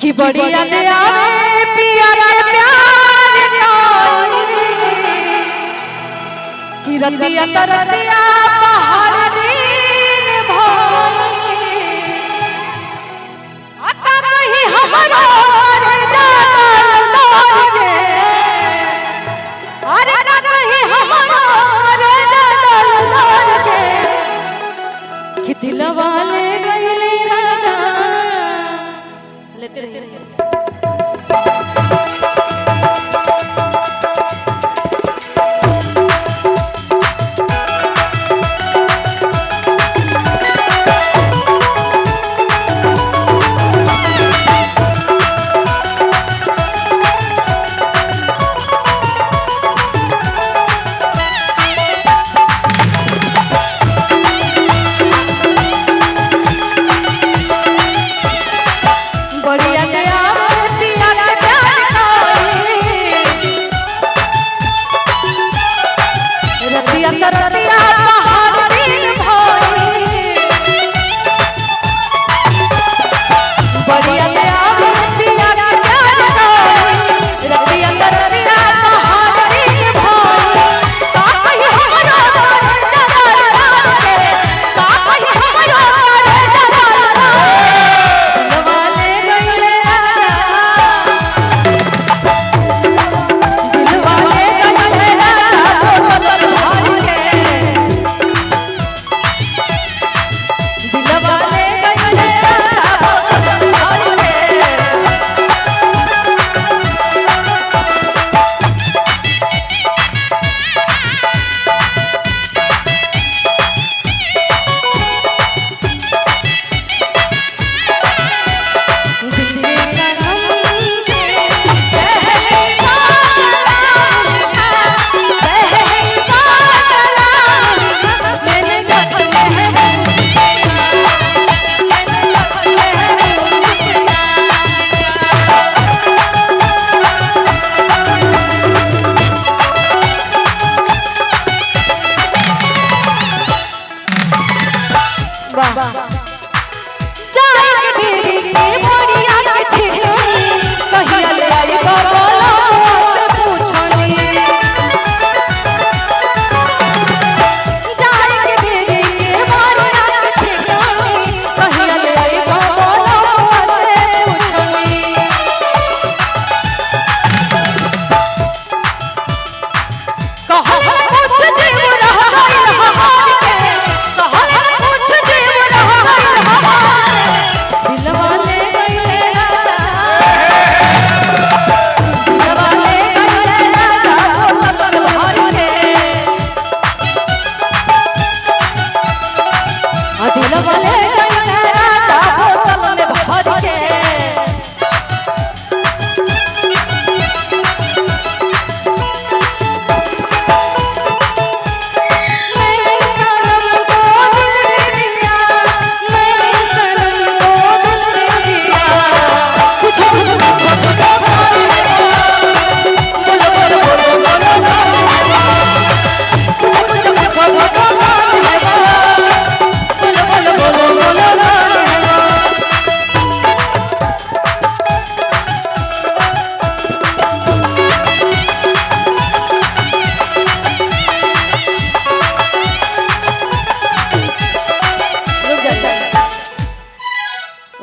कि बड़ी याद आवे पिया के प्यार कि रतिया तरतिया पहाड़ दिन भाई आता नहीं हमारा रे जान गे अरे नहीं हमारा रे जान गे कि दिलवा ले गइले राजा लेते रहिए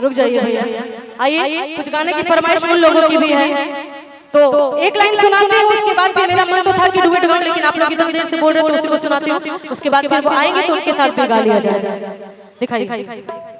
रुक जाइए भैया। आइए कुछ गाने की फरमाइश उन लोगों की भी है तो एक लाइन सुनाते हैं। उसके बाद फिर मेरा मन तो था कि डुएट गाऊं लेकिन आप लोग इतनी देर से बोल रहे हैं तो उसी को सुनाती हूँ। उसके बाद फिर वो आएंगे तो उनके साथ भी गा लिया जाए। दिखाइए।